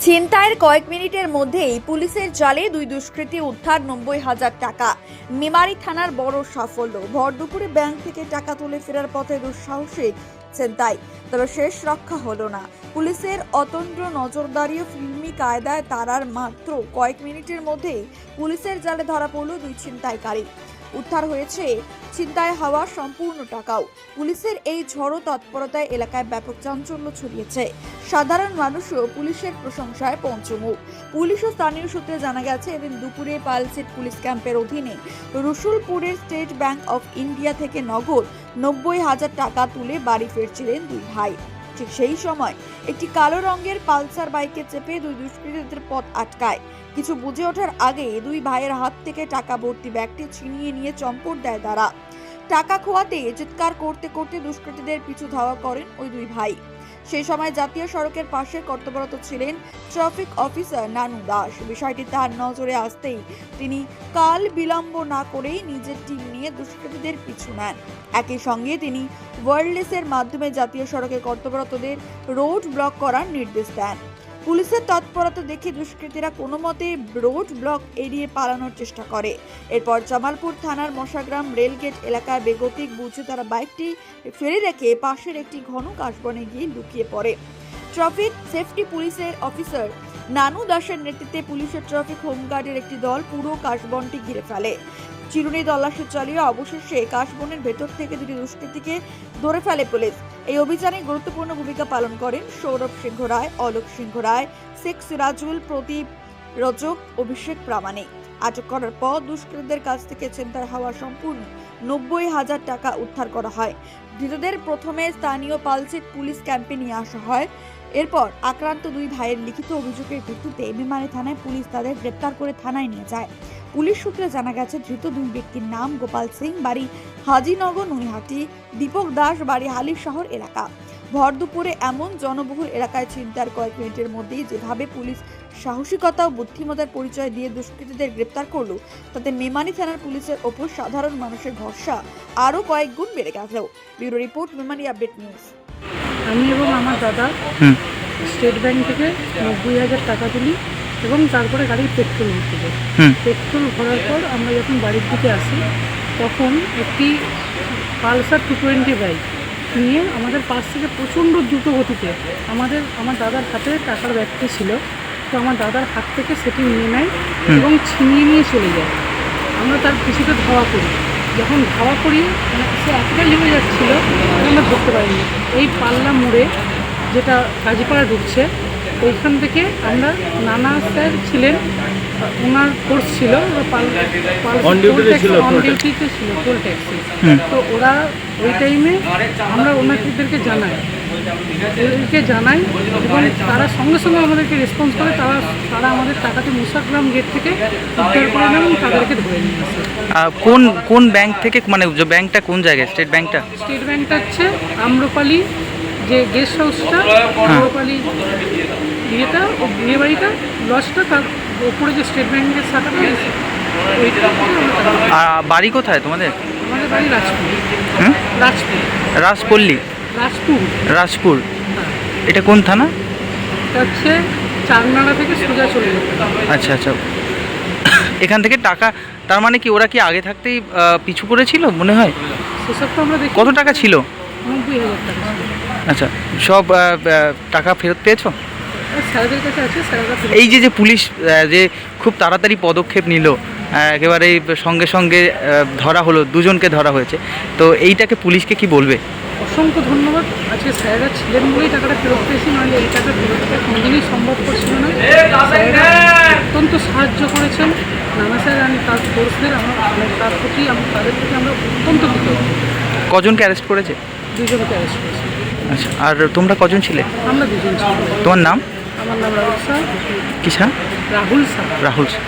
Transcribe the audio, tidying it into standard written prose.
ছিনতাইয়ের কয়েক মিনিটের মধ্যেই পুলিশের জালে দুই দুষ্কৃতী উদ্ধার 90,000 টাকা। মেমারি থানার বড় সাফল্য। ভর দুপুরে ব্যাংক থেকে টাকা তুলে ফেরার পথে দুঃসাহসিক ছিনতাই, তবে শেষ রক্ষা হলো না। পুলিশের অতন্দ্র নজরদারি ও ফিল্মি কায়দায় তারার মাত্র কয়েক মিনিটের মধ্যেই পুলিশের জালে ধরা পড়ল দুই ছিনতাইকারী। উদ্ধার হয়েছে ছিনতাই হওয়া সম্পূর্ণ টাকাও। পুলিশের এই ঝড়ো তৎপরতায় এলাকায় ব্যাপক চাঞ্চল্য ছড়িয়েছে। সাধারণ মানুষও পুলিশের প্রশংসায় পঞ্চমুখ। পুলিশ ও স্থানীয় সূত্রে জানা গেছে, এদিন দুপুরে পালসিট পুলিশ ক্যাম্পের অধীনে রসুলপুরের স্টেট ব্যাংক অফ ইন্ডিয়া থেকে নগদ 90,000 টাকা তুলে বাড়ি ফিরছিলেন দুই ভাই। ঠিক সেই সময় একটি কালো রঙের পালসার বাইকে চেপে দুই দুষ্কৃতীদের পথ আটকায়। কিছু বুঝে ওঠার আগে দুই ভাইয়ের হাত থেকে টাকা ভর্তি ব্যাগটি ছিনিয়ে নিয়ে চম্পট দেয় তারা। টাকা খোয়াতে চিৎকার করতে করতে দুষ্কৃতীদের পিছু ধাওয়া করেন ওই দুই ভাই। সেই সময় জাতীয় সড়কের পাশে কর্তব্যরত ছিলেন ট্রাফিক অফিসার নানু দাস। বিষয়টি তার নজরে আসতেই তিনি কাল বিলম্ব না করেই নিজের টিম নিয়ে দুষ্কৃতীদের পিছু নেন। একই সঙ্গে তিনি ওয়্যারলেসের মাধ্যমে জাতীয় সড়কে কর্তব্যরতদের রোড ব্লক করার নির্দেশ দেন। পুলিশের তৎপরতা দেখে দুষ্কৃতীরা কোনো মতে রোড ব্লক এড়িয়ে পালানোর চেষ্টা করে। এরপর জামালপুর থানার মশাগ্রাম রেলগেট এলাকায় বেগতিক বুঝে তারা বাইকটি ফেলে রেখে পাশের একটি ঘন কাশবনে গিয়ে লুকিয়ে পড়ে। ট্রাফিক সেফটি পুলিশের অফিসার নানু দাসের নেতৃত্বে পুলিশের ট্রাফিক হোমগার্ডের একটি দল পুরো কাশবনটি ঘিরে ফেলে। চিরুনি তল্লাশি চালিয়ে অবশেষে কাশবনের ভেতর থেকে দুটি দুষ্কৃতীকে ধরে ফেলে পুলিশ। এই অভিযানে গুরুত্বপূর্ণ ভূমিকা পালন করেন সৌরভ সিংহ রায়, অলোক সিংহ রায়, শেখ সিরাজুল, প্রদীপ রজক, অভিষেক প্রামাণিক। আটক করার পর দুষ্কৃতীদের কাছ থেকে ছিনতাই হওয়া সম্পূর্ণ 90,000 টাকা উদ্ধার করা হয়। ধৃতদের প্রথমে স্থানীয় পালসিট পুলিশ ক্যাম্পে নিয়ে আসা হয়। এরপর আক্রান্ত দুই ভাইয়ের লিখিত অভিযোগের ভিত্তিতে মেমারি থানায় পুলিশ তাদের গ্রেপ্তার করে থানায় নিয়ে যায়। পুলিশ সূত্রে জানা গেছে, ধৃত দুই ব্যক্তির নাম গোপাল সিং, বাড়ি হাজিনগর ননিহাটি, দীপক দাস, বাড়ি হালি শহর এলাকা। ভর দুপুরে এমন জনবহুল এলাকায় ছিনতাইয়ের কয়েক মিনিটের মধ্যেই যেভাবে পুলিশ সাহসিকতা ও বুদ্ধিমত্তার পরিচয় দিয়ে দুষ্কৃতীদের গ্রেপ্তার করলো, তাতে মেমারি থানার পুলিশের ওপর সাধারণ মানুষের ভরসা আরও কয়েক গুণ বেড়ে গেল। Bureau report, Memari update news. আমি এবং আমার দাদা স্টেট ব্যাংক থেকে 90,000 টাকা তুলি এবং তারপরে গাড়ির পেট্রোল ভরতে যাই। পেট্রোল ভরার পর আমরা যখন বাড়ির দিকে আসি, তখন একটি পালসার 220 বাইক নিয়ে আমাদের পাশ থেকে প্রচণ্ড দ্রুত গতিতে আমার দাদার হাতে টাকার ব্যাগটি ছিল, তো আমার দাদার হাত থেকে সেটি নিয়ে নেয় এবং ছিনিয়ে নিয়ে চলে যায়। আমরা তার পিছুতে ধাওয়া করি। যখন ধাওয়া করি, সে এতটা লেগে যাচ্ছিল আমরা ধরতে পারিনি। এই পাল্লা মোড়ে, যেটা কাজীপাড়া ঢুকছে, ওইখান থেকে আমরা নানা স্যার ছিলেন, ওনার ফোর্স ছিল, অন ডিউটিতে ছিল টোল ট্যাক্সি। তো ওরা ওই টাইমে আমরা ওনাদেরকে জানাই এবং তারা সঙ্গে সঙ্গে আমাদেরকে রেসপন্স করে। তারা আমাদের টাকাটি মুসাগ্রাম গেট থেকে উদ্ধার করে নেন এবং তাদেরকে ধরে নিয়ে আসে। কোন ব্যাংক থেকে, মানে ব্যাংকটা কোন জায়গায়? স্টেট ব্যাংকটা হচ্ছে আম্রপালি, যে গেস্ট হাউসটা, আম্রপালি বিয়েটা, বিয়ে বাড়িটা, লজটা, তার ওপরে যে স্টেট ব্যাংকের শাখাটা, ওইটা। বাড়ি কোথায় তোমাদের? আমাদের বাড়ি রাজপুর। এটা কোন থানা? এটা হচ্ছে চারনালা থেকে সোজা চলে যেতে। আচ্ছা। এখান থেকে টাকা, তার মানে কি ওরা কি আগে থাকতেই পিছু করেছিল মনে হয়? সেসব তো আমরা দেখি। কত টাকা ছিল? 90,000 টাকা। আচ্ছা, সব টাকা ফেরত পেয়েছো? স্যারদের কাছে আছে, স্যাররা। এই যে পুলিশ যে খুব তাড়াতাড়ি পদক্ষেপ নিল, একেবারে সঙ্গে সঙ্গে ধরা হলো, দুজনকে ধরা হয়েছে, তো এইটাকে পুলিশকে কি বলবে? অসংখ্য ধন্যবাদ। আজকে স্যাররা ছিলেন বলেই টাকাটা ফেরত পেয়েছি, নাহলে এই টাকা ফেরতটা কোনোদিনই সম্ভবপর ছিল না। স্যাররা অত্যন্ত সাহায্য করেছেন, নানা স্যার আমি তার ফোর্সদের, তাদের প্রতি আমরা অত্যন্ত কৃতজ্ঞ। কজনকে অ্যারেস্ট করেছে? 2জনকে অ্যারেস্ট করেছে। আচ্ছা, আর তোমরা কজন ছিলে? আমরা 2জন ছিলাম। তোমার নাম? আমার নাম রাহুল শাহ। কি শাহ? রাহুল শাহ।